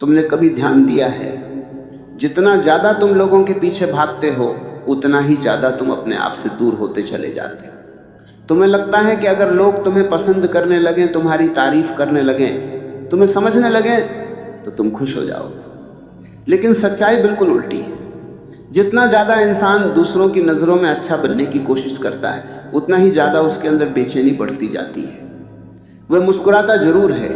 तुमने कभी ध्यान दिया है, जितना ज्यादा तुम लोगों के पीछे भागते हो उतना ही ज्यादा तुम अपने आप से दूर होते चले जाते हो। तुम्हें लगता है कि अगर लोग तुम्हें पसंद करने लगे, तुम्हारी तारीफ करने लगे, तुम्हें समझने लगे तो तुम खुश हो जाओगे। लेकिन सच्चाई बिल्कुल उल्टी है। जितना ज्यादा इंसान दूसरों की नजरों में अच्छा बनने की कोशिश करता है उतना ही ज्यादा उसके अंदर बेचैनी बढ़ती जाती है। वह मुस्कुराता जरूर है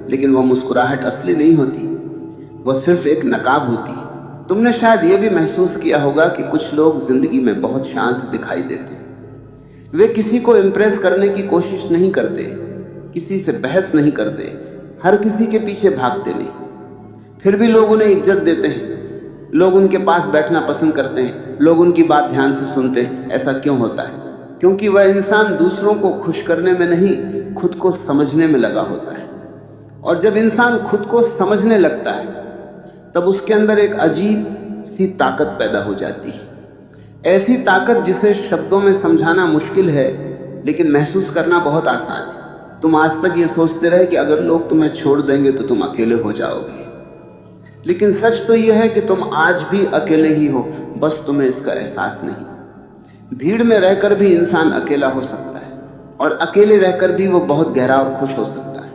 लेकिन वह मुस्कुराहट असली नहीं होती, वह सिर्फ एक नकाब होती है। तुमने शायद यह भी महसूस किया होगा कि कुछ लोग जिंदगी में बहुत शांत दिखाई देते हैं। वे किसी को इंप्रेस करने की कोशिश नहीं करते, किसी से बहस नहीं करते, हर किसी के पीछे भागते नहीं, फिर भी लोग उन्हें इज्जत देते हैं, लोग उनके पास बैठना पसंद करते हैं, लोग उनकी बात ध्यान से सुनते हैं। ऐसा क्यों होता है? क्योंकि वह इंसान दूसरों को खुश करने में नहीं, खुद को समझने में लगा होता है। और जब इंसान खुद को समझने लगता है तब उसके अंदर एक अजीब सी ताकत पैदा हो जाती है, ऐसी ताकत जिसे शब्दों में समझाना मुश्किल है लेकिन महसूस करना बहुत आसान है। तुम आज तक ये सोचते रहे कि अगर लोग तुम्हें छोड़ देंगे तो तुम अकेले हो जाओगे, लेकिन सच तो यह है कि तुम आज भी अकेले ही हो, बस तुम्हें इसका एहसास नहीं। भीड़ में रहकर भी इंसान अकेला हो सकता है और अकेले रहकर भी वो बहुत गहरा और खुश हो सकता है।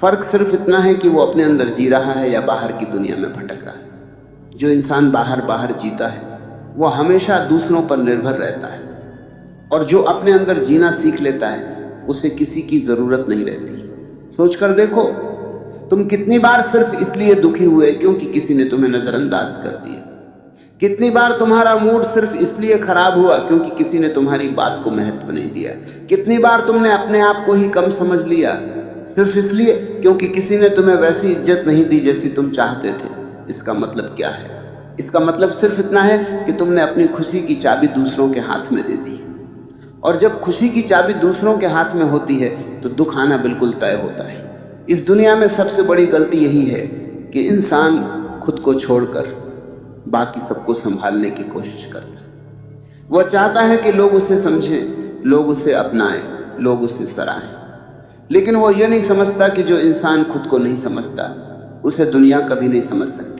फर्क सिर्फ इतना है कि वो अपने अंदर जी रहा है या बाहर की दुनिया में भटक रहा है। जो इंसान बाहर बाहर जीता है वो हमेशा दूसरों पर निर्भर रहता है, और जो अपने अंदर जीना सीख लेता है उसे किसी की जरूरत नहीं रहती। सोचकर देखो, तुम कितनी बार सिर्फ इसलिए दुखी हुए क्योंकि किसी ने तुम्हें नजरअंदाज कर दिया। कितनी बार तुम्हारा मूड सिर्फ इसलिए खराब हुआ क्योंकि किसी ने तुम्हारी बात को महत्व नहीं दिया। कितनी बार तुमने अपने आप को ही कम समझ लिया सिर्फ इसलिए क्योंकि किसी ने तुम्हें वैसी इज्जत नहीं दी जैसी तुम चाहते थे। इसका मतलब क्या है? इसका मतलब सिर्फ इतना है कि तुमने अपनी खुशी की चाबी दूसरों के हाथ में दे दी, और जब खुशी की चाबी दूसरों के हाथ में होती है तो दुख आना बिल्कुल तय होता है। इस दुनिया में सबसे बड़ी गलती यही है कि इंसान खुद को छोड़कर बाकी सबको संभालने की कोशिश करता है। वह चाहता है कि लोग उसे समझें, लोग उसे अपनाएं, लोग उसे सराहें, लेकिन वो ये नहीं समझता कि जो इंसान खुद को नहीं समझता उसे दुनिया कभी नहीं समझ सकती।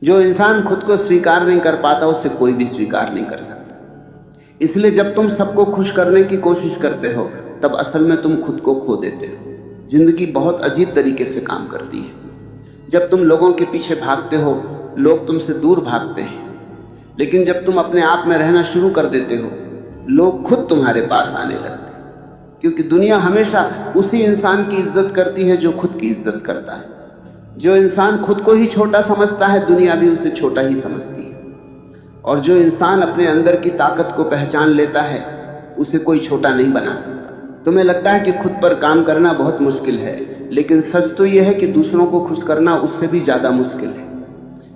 जो इंसान खुद को स्वीकार नहीं कर पाता उसे कोई भी स्वीकार नहीं कर सकता। इसलिए जब तुम सबको खुश करने की कोशिश करते हो तब असल में तुम खुद को खो देते हो। जिंदगी बहुत अजीब तरीके से काम करती है। जब तुम लोगों के पीछे भागते हो लोग तुमसे दूर भागते हैं, लेकिन जब तुम अपने आप में रहना शुरू कर देते हो लोग खुद तुम्हारे पास आने लगते हैं, क्योंकि दुनिया हमेशा उसी इंसान की इज्जत करती है जो खुद की इज्जत करता है। जो इंसान खुद को ही छोटा समझता है दुनिया भी उसे छोटा ही समझती है, और जो इंसान अपने अंदर की ताकत को पहचान लेता है उसे कोई छोटा नहीं बना सकता। तुम्हें लगता है कि खुद पर काम करना बहुत मुश्किल है, लेकिन सच तो यह है कि दूसरों को खुश करना उससे भी ज्यादा मुश्किल है,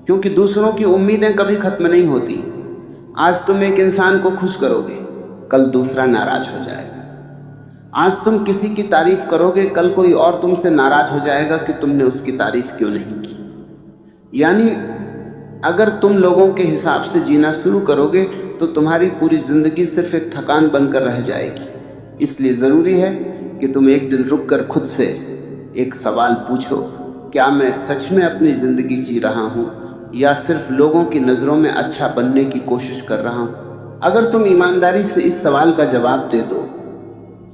क्योंकि दूसरों की उम्मीदें कभी खत्म नहीं होती। आज तुम एक इंसान को खुश करोगे, कल दूसरा नाराज हो जाएगा। आज तुम किसी की तारीफ करोगे, कल कोई और तुमसे नाराज हो जाएगा कि तुमने उसकी तारीफ क्यों नहीं की। यानी अगर तुम लोगों के हिसाब से जीना शुरू करोगे तो तुम्हारी पूरी जिंदगी सिर्फ एक थकान बनकर रह जाएगी। इसलिए जरूरी है कि तुम एक दिन रुककर खुद से एक सवाल पूछो, क्या मैं सच में अपनी जिंदगी जी रहा हूं या सिर्फ लोगों की नजरों में अच्छा बनने की कोशिश कर रहा हूं? अगर तुम ईमानदारी से इस सवाल का जवाब दे दो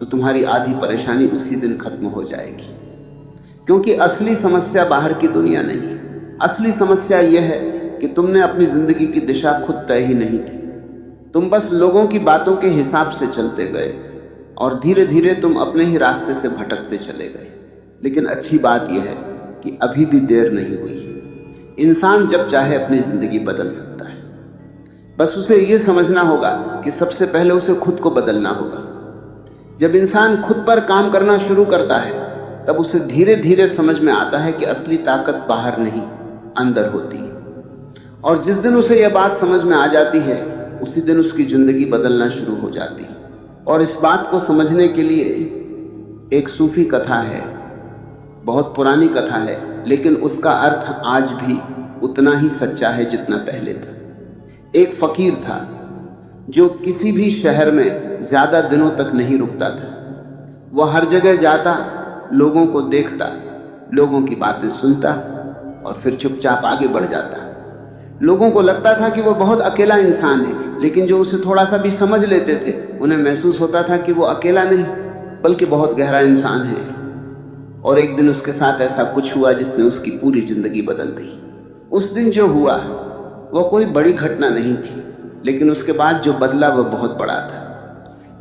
तो तुम्हारी आधी परेशानी उसी दिन खत्म हो जाएगी। क्योंकि असली समस्या बाहर की दुनिया नहीं है। असली समस्या यह है कि तुमने अपनी जिंदगी की दिशा खुद तय ही नहीं की। तुम बस लोगों की बातों के हिसाब से चलते गए और धीरे धीरे तुम अपने ही रास्ते से भटकते चले गए। लेकिन अच्छी बात यह है कि अभी भी देर नहीं हुई। इंसान जब चाहे अपनी जिंदगी बदल सकता है, बस उसे यह समझना होगा कि सबसे पहले उसे खुद को बदलना होगा। जब इंसान खुद पर काम करना शुरू करता है तब उसे धीरे धीरे समझ में आता है कि असली ताकत बाहर नहीं अंदर होती है, और जिस दिन उसे यह बात समझ में आ जाती है उसी दिन उसकी जिंदगी बदलना शुरू हो जाती है। और इस बात को समझने के लिए एक सूफी कथा है, बहुत पुरानी कथा है, लेकिन उसका अर्थ आज भी उतना ही सच्चा है जितना पहले था। एक फकीर था जो किसी भी शहर में ज्यादा दिनों तक नहीं रुकता था। वह हर जगह जाता, लोगों को देखता, लोगों की बातें सुनता, और फिर चुपचाप आगे बढ़ जाता। लोगों को लगता था कि वो बहुत अकेला इंसान है, लेकिन जो उसे थोड़ा सा भी समझ लेते थे उन्हें महसूस होता था कि वो अकेला नहीं बल्कि बहुत गहरा इंसान है। और एक दिन उसके साथ ऐसा कुछ हुआ जिसने उसकी पूरी जिंदगी बदल दी। उस दिन जो हुआ वो कोई बड़ी घटना नहीं थी, लेकिन उसके बाद जो बदला वह बहुत बड़ा था।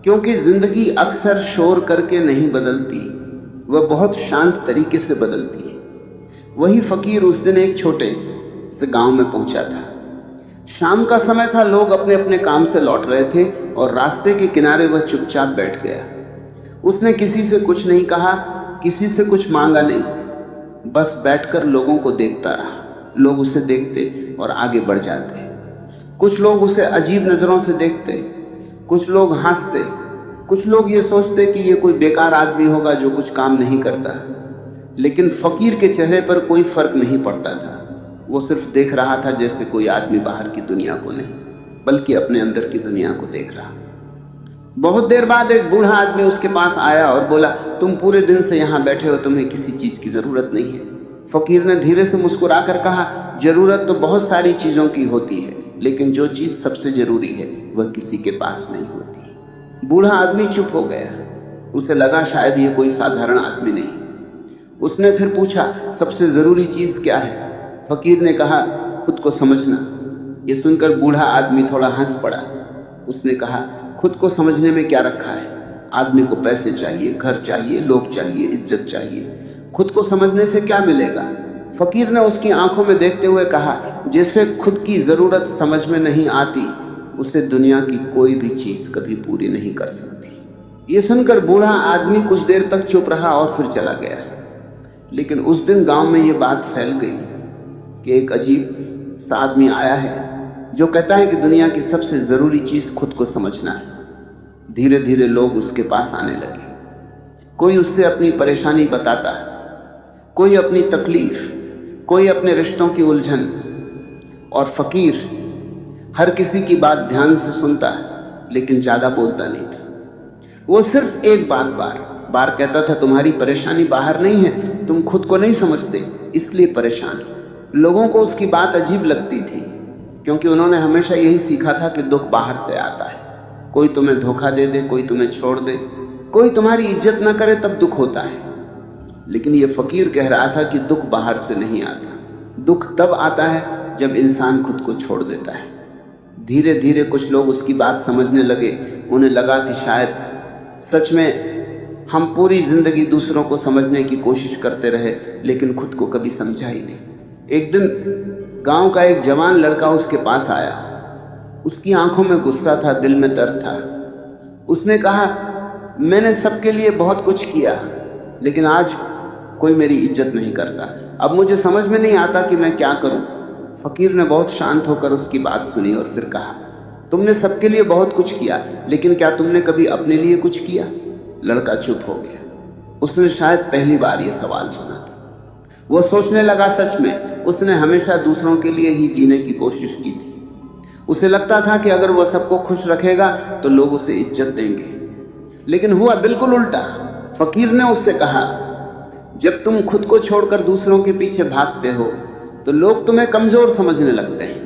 क्योंकि जिंदगी अक्सर शोर करके नहीं बदलती, वह बहुत शांत तरीके से बदलती है। वही फकीर उस दिन एक छोटे से गांव में पहुंचा था। शाम का समय था, लोग अपने अपने काम से लौट रहे थे और रास्ते के किनारे वह चुपचाप बैठ गया। उसने किसी से कुछ नहीं कहा, किसी से कुछ मांगा नहीं, बस बैठकर लोगों को देखता रहा। लोग उसे देखते और आगे बढ़ जाते। कुछ लोग उसे अजीब नजरों से देखते, कुछ लोग हंसते, कुछ लोग ये सोचते कि ये कोई बेकार आदमी होगा जो कुछ काम नहीं करता। लेकिन फकीर के चेहरे पर कोई फर्क नहीं पड़ता था। वो सिर्फ देख रहा था जैसे कोई आदमी बाहर की दुनिया को नहीं बल्कि अपने अंदर की दुनिया को देख रहा। बहुत देर बाद एक बूढ़ा आदमी उसके पास आया और बोला, तुम पूरे दिन से यहां बैठे हो, तुम्हें किसी चीज की जरूरत नहीं है। फकीर ने धीरे से मुस्कुराकर कहा, जरूरत तो बहुत सारी चीजों की होती है, लेकिन जो चीज सबसे जरूरी है वह किसी के पास नहीं होती। बूढ़ा आदमी चुप हो गया। उसे लगा शायद ये कोई साधारण आदमी नहीं। उसने फिर पूछा, सबसे जरूरी चीज क्या है? फकीर ने कहा, खुद को समझना। ये सुनकर बूढ़ा आदमी थोड़ा हंस पड़ा। उसने कहा, खुद को समझने में क्या रखा है? आदमी को पैसे चाहिए, घर चाहिए, लोग चाहिए, इज्जत चाहिए। खुद को समझने से क्या मिलेगा? फकीर ने उसकी आंखों में देखते हुए कहा, जिसे खुद की जरूरत समझ में नहीं आती उसे दुनिया की कोई भी चीज कभी पूरी नहीं कर सकती। ये सुनकर बूढ़ा आदमी कुछ देर तक चुप रहा और फिर चला गया। लेकिन उस दिन गांव में ये बात फैल गई कि एक अजीब सा आदमी आया है जो कहता है कि दुनिया की सबसे जरूरी चीज खुद को समझना है। धीरे धीरे लोग उसके पास आने लगे। कोई उससे अपनी परेशानी बताता है, कोई अपनी तकलीफ, कोई अपने रिश्तों की उलझन। और फकीर हर किसी की बात ध्यान से सुनता है, लेकिन ज्यादा बोलता नहीं था। वो सिर्फ एक बात बार बार कहता था, तुम्हारी परेशानी बाहर नहीं है, तुम खुद को नहीं समझते, इसलिए परेशान हो। लोगों को उसकी बात अजीब लगती थी, क्योंकि उन्होंने हमेशा यही सीखा था कि दुख बाहर से आता है। कोई तुम्हें धोखा दे दे, कोई तुम्हें छोड़ दे, कोई तुम्हारी इज्जत न करे तब दुख होता है। लेकिन ये फकीर कह रहा था कि दुख बाहर से नहीं आता, दुख तब आता है जब इंसान खुद को छोड़ देता है। धीरे धीरे कुछ लोग उसकी बात समझने लगे। उन्हें लगा कि शायद सच में हम पूरी जिंदगी दूसरों को समझने की कोशिश करते रहे, लेकिन खुद को कभी समझा ही नहीं। एक दिन गांव का एक जवान लड़का उसके पास आया। उसकी आंखों में गुस्सा था, दिल में दर्द था। उसने कहा, मैंने सबके लिए बहुत कुछ किया, लेकिन आज कोई मेरी इज्जत नहीं करता। अब मुझे समझ में नहीं आता कि मैं क्या करूं। फकीर ने बहुत शांत होकर उसकी बात सुनी और फिर कहा, तुमने सबके लिए बहुत कुछ किया, लेकिन क्या तुमने कभी अपने लिए कुछ किया? लड़का चुप हो गया। उसने शायद पहली बार यह सवाल सुना था। वो सोचने लगा, सच में उसने हमेशा दूसरों के लिए ही जीने की कोशिश की थी। उसे लगता था कि अगर वह सबको खुश रखेगा तो लोग उसे इज्जत देंगे, लेकिन हुआ बिल्कुल उल्टा। फकीर ने उससे कहा, जब तुम खुद को छोड़कर दूसरों के पीछे भागते हो तो लोग तुम्हें कमजोर समझने लगते हैं,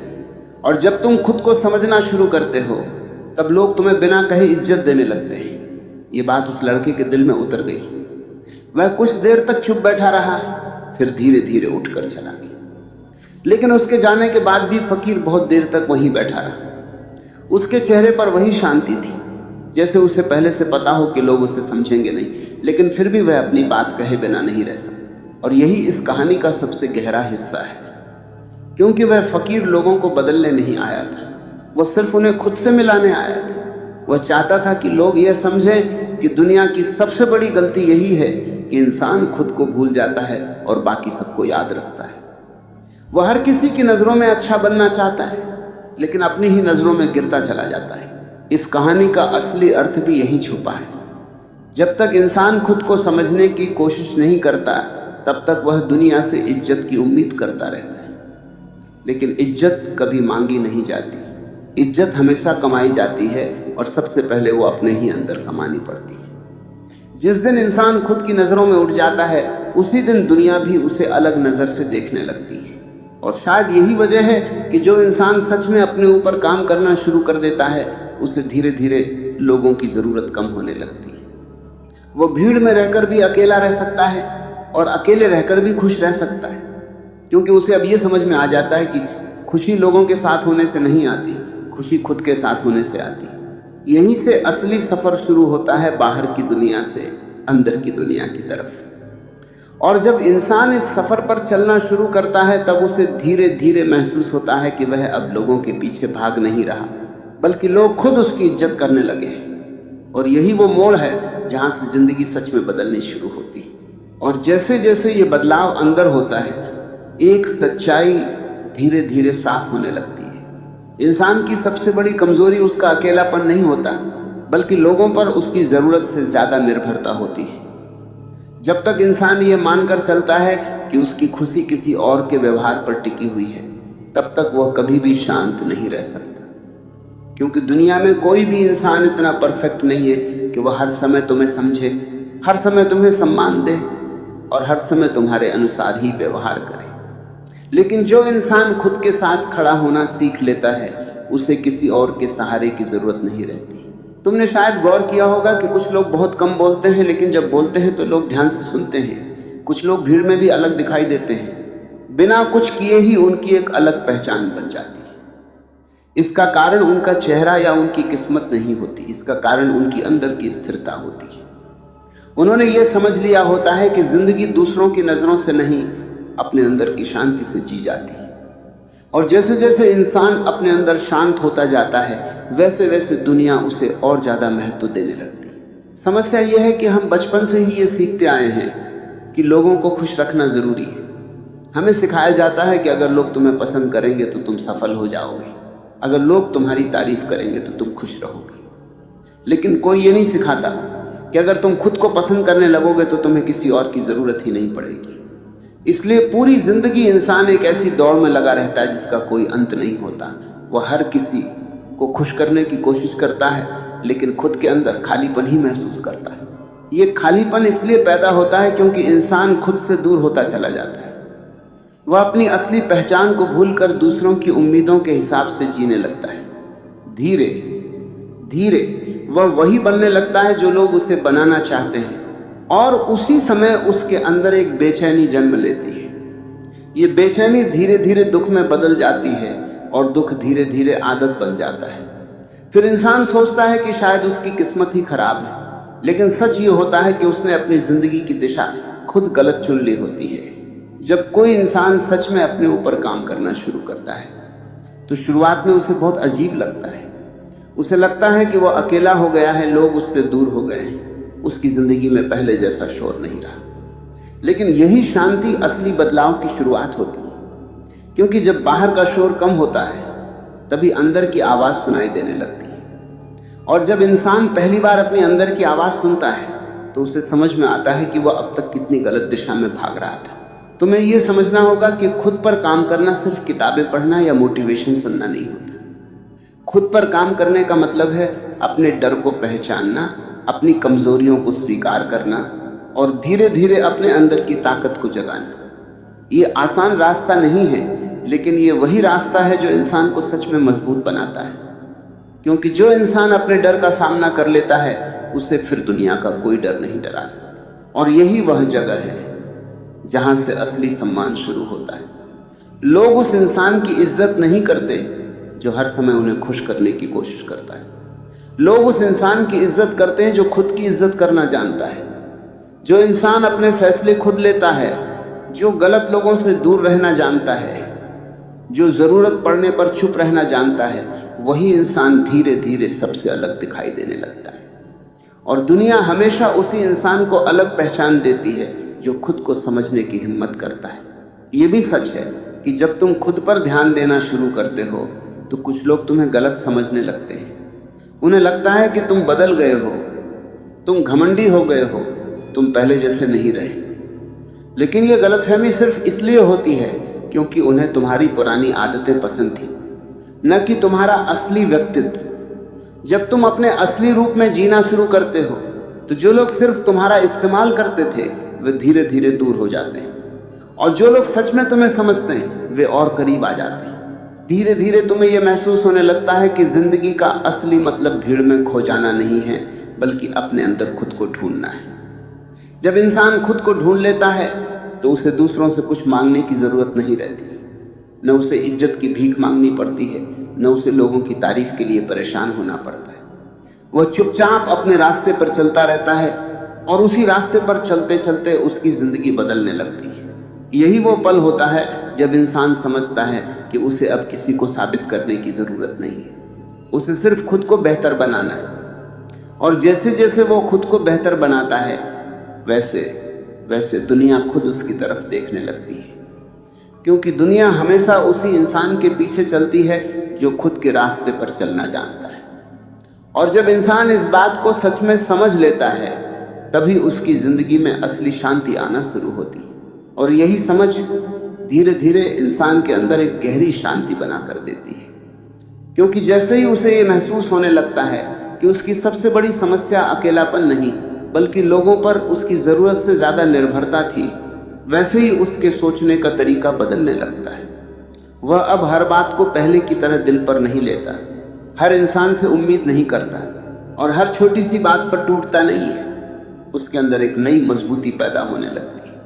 और जब तुम खुद को समझना शुरू करते हो तब लोग तुम्हें बिना कहे इज्जत देने लगते हैं। ये बात उस लड़के के दिल में उतर गई। वह कुछ देर तक चुप बैठा रहा, फिर धीरे धीरे उठकर चला गया। लेकिन उसके जाने के बाद भी फकीर बहुत देर तक वहीं बैठा रहा। उसके चेहरे पर वही शांति थी, जैसे उसे पहले से पता हो कि लोग उसे समझेंगे नहीं, लेकिन फिर भी वह अपनी बात कहे बिना नहीं रह सकता। और यही इस कहानी का सबसे गहरा हिस्सा है, क्योंकि वह फकीर लोगों को बदलने नहीं आया था, वह सिर्फ उन्हें खुद से मिलाने आया था। वह चाहता था कि लोग यह समझें कि दुनिया की सबसे बड़ी गलती यही है कि इंसान खुद को भूल जाता है और बाकी सबको याद रखता है। वह हर किसी की नजरों में अच्छा बनना चाहता है, लेकिन अपनी ही नजरों में गिरता चला जाता है। इस कहानी का असली अर्थ भी यही छुपा है। जब तक इंसान खुद को समझने की कोशिश नहीं करता, तब तक वह दुनिया से इज्जत की उम्मीद करता रहता है। लेकिन इज्जत कभी मांगी नहीं जाती, इज्जत हमेशा कमाई जाती है, और सबसे पहले वो अपने ही अंदर कमानी पड़ती है। जिस दिन इंसान खुद की नजरों में उठ जाता है, उसी दिन दुनिया भी उसे अलग नजर से देखने लगती है। और शायद यही वजह है कि जो इंसान सच में अपने ऊपर काम करना शुरू कर देता है, उसे धीरे धीरे लोगों की जरूरत कम होने लगती है। वो भीड़ में रहकर भी अकेला रह सकता है और अकेले रहकर भी खुश रह सकता है, क्योंकि उसे अब ये समझ में आ जाता है कि खुशी लोगों के साथ होने से नहीं आती, खुशी खुद के साथ होने से आती है। यहीं से असली सफर शुरू होता है, बाहर की दुनिया से अंदर की दुनिया की तरफ। और जब इंसान इस सफर पर चलना शुरू करता है, तब उसे धीरे धीरे महसूस होता है कि वह अब लोगों के पीछे भाग नहीं रहा, बल्कि लोग खुद उसकी इज्जत करने लगे हैं। और यही वो मोड़ है जहां से जिंदगी सच में बदलनी शुरू होती है। और जैसे जैसे ये बदलाव अंदर होता है, एक सच्चाई धीरे धीरे साफ होने लगती है। इंसान की सबसे बड़ी कमजोरी उसका अकेलापन नहीं होता, बल्कि लोगों पर उसकी जरूरत से ज्यादा निर्भरता होती है। जब तक इंसान ये मानकर चलता है कि उसकी खुशी किसी और के व्यवहार पर टिकी हुई है, तब तक वह कभी भी शांत नहीं रह सकता। क्योंकि दुनिया में कोई भी इंसान इतना परफेक्ट नहीं है कि वह हर समय तुम्हें समझे, हर समय तुम्हें सम्मान दे और हर समय तुम्हारे अनुसार ही व्यवहार करे। लेकिन जो इंसान खुद के साथ खड़ा होना सीख लेता है, उसे किसी और के सहारे की जरूरत नहीं रहती। तुमने शायद गौर किया होगा कि कुछ लोग बहुत कम बोलते हैं, लेकिन जब बोलते हैं तो लोग ध्यान से सुनते हैं। कुछ लोग भीड़ में भी अलग दिखाई देते हैं, बिना कुछ किए ही उनकी एक अलग पहचान बन जाती है। इसका कारण उनका चेहरा या उनकी किस्मत नहीं होती, इसका कारण उनकी अंदर की स्थिरता होती है। उन्होंने ये समझ लिया होता है कि जिंदगी दूसरों की नजरों से नहीं, अपने अंदर की शांति से जी जाती है। और जैसे जैसे इंसान अपने अंदर शांत होता जाता है, वैसे वैसे दुनिया उसे और ज्यादा महत्व देने लगती है। समस्या यह है कि हम बचपन से ही ये सीखते आए हैं कि लोगों को खुश रखना जरूरी है। हमें सिखाया जाता है कि अगर लोग तुम्हें पसंद करेंगे तो तुम सफल हो जाओगे, अगर लोग तुम्हारी तारीफ करेंगे तो तुम खुश रहोगे। लेकिन कोई ये नहीं सिखाता कि अगर तुम खुद को पसंद करने लगोगे तो तुम्हें किसी और की जरूरत ही नहीं पड़ेगी। इसलिए पूरी जिंदगी इंसान एक ऐसी दौड़ में लगा रहता है जिसका कोई अंत नहीं होता। वह हर किसी को खुश करने की कोशिश करता है, लेकिन खुद के अंदर खालीपन ही महसूस करता है। यह खालीपन इसलिए पैदा होता है क्योंकि इंसान खुद से दूर होता चला जाता है। वह अपनी असली पहचान को भूलकर दूसरों की उम्मीदों के हिसाब से जीने लगता है। धीरे धीरे वह वही बनने लगता है जो लोग उसे बनाना चाहते हैं, और उसी समय उसके अंदर एक बेचैनी जन्म लेती है। ये बेचैनी धीरे धीरे दुख में बदल जाती है और दुख धीरे धीरे आदत बन जाता है। फिर इंसान सोचता है कि शायद उसकी किस्मत ही खराब है, लेकिन सच ये होता है कि उसने अपनी जिंदगी की दिशा खुद गलत चुन ली होती है। जब कोई इंसान सच में अपने ऊपर काम करना शुरू करता है तो शुरुआत में उसे बहुत अजीब लगता है। उसे लगता है कि वह अकेला हो गया है, लोग उससे दूर हो गए हैं, उसकी जिंदगी में पहले जैसा शोर नहीं रहा। लेकिन यही शांति असली बदलाव की शुरुआत होती है, क्योंकि जब बाहर का शोर कम होता है तभी अंदर की आवाज सुनाई देने लगती है। और जब इंसान पहली बार अपने अंदर की आवाज सुनता है तो उसे समझ में आता है कि वह अब तक कितनी गलत दिशा में भाग रहा था। तुम्हें यह समझना होगा कि खुद पर काम करना सिर्फ किताबें पढ़ना या मोटिवेशन सुनना नहीं होता। खुद पर काम करने का मतलब है अपने डर को पहचानना, अपनी कमजोरियों को स्वीकार करना और धीरे धीरे अपने अंदर की ताकत को जगाना। ये आसान रास्ता नहीं है, लेकिन ये वही रास्ता है जो इंसान को सच में मजबूत बनाता है। क्योंकि जो इंसान अपने डर का सामना कर लेता है, उसे फिर दुनिया का कोई डर नहीं डरा सकता। और यही वह जगह है जहां से असली सम्मान शुरू होता है। लोग उस इंसान की इज्जत नहीं करते जो हर समय उन्हें खुश करने की कोशिश करता है। लोग उस इंसान की इज्जत करते हैं जो खुद की इज्जत करना जानता है, जो इंसान अपने फैसले खुद लेता है, जो गलत लोगों से दूर रहना जानता है, जो जरूरत पड़ने पर चुप रहना जानता है। वही इंसान धीरे धीरे सबसे अलग दिखाई देने लगता है। और दुनिया हमेशा उसी इंसान को अलग पहचान देती है जो खुद को समझने की हिम्मत करता है। यह भी सच है कि जब तुम खुद पर ध्यान देना शुरू करते हो तो कुछ लोग तुम्हें गलत समझने लगते हैं। उन्हें लगता है कि तुम बदल गए हो, तुम घमंडी हो गए हो, तुम पहले जैसे नहीं रहे। लेकिन यह गलतफहमी सिर्फ इसलिए होती है क्योंकि उन्हें तुम्हारी पुरानी आदतें पसंद थी, न कि तुम्हारा असली व्यक्तित्व। जब तुम अपने असली रूप में जीना शुरू करते हो तो जो लोग सिर्फ तुम्हारा इस्तेमाल करते थे वे धीरे धीरे दूर हो जाते हैं, और जो लोग सच में तुम्हें समझते हैं वे और करीब आ जाते हैं। धीरे धीरे तुम्हें यह महसूस होने लगता है कि जिंदगी का असली मतलब भीड़ में खो जाना नहीं है, बल्कि अपने अंदर खुद को ढूंढना है। जब इंसान खुद को ढूंढ लेता है तो उसे दूसरों से कुछ मांगने की जरूरत नहीं रहती। न उसे इज्जत की भीख मांगनी पड़ती है, न उसे लोगों की तारीफ के लिए परेशान होना पड़ता है। वह चुपचाप अपने रास्ते पर चलता रहता है और उसी रास्ते पर चलते चलते उसकी जिंदगी बदलने लगती है। यही वो पल होता है जब इंसान समझता है कि उसे अब किसी को साबित करने की जरूरत नहीं है, उसे सिर्फ खुद को बेहतर बनाना है। और जैसे जैसे वो खुद को बेहतर बनाता है वैसे वैसे दुनिया खुद उसकी तरफ देखने लगती है, क्योंकि दुनिया हमेशा उसी इंसान के पीछे चलती है जो खुद के रास्ते पर चलना जानता है। और जब इंसान इस बात को सच में समझ लेता है तभी उसकी जिंदगी में असली शांति आना शुरू होती है। और यही समझ धीरे धीरे इंसान के अंदर एक गहरी शांति बना कर देती है, क्योंकि जैसे ही उसे ये महसूस होने लगता है कि उसकी सबसे बड़ी समस्या अकेलापन नहीं बल्कि लोगों पर उसकी जरूरत से ज्यादा निर्भरता थी, वैसे ही उसके सोचने का तरीका बदलने लगता है। वह अब हर बात को पहले की तरह दिल पर नहीं लेता, हर इंसान से उम्मीद नहीं करता और हर छोटी सी बात पर टूटता नहीं है। उसके अंदर एक नई मजबूती पैदा होने लगती है,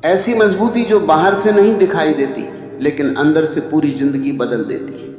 ऐसी मजबूती जो बाहर से नहीं दिखाई देती लेकिन अंदर से पूरी जिंदगी बदल देती है।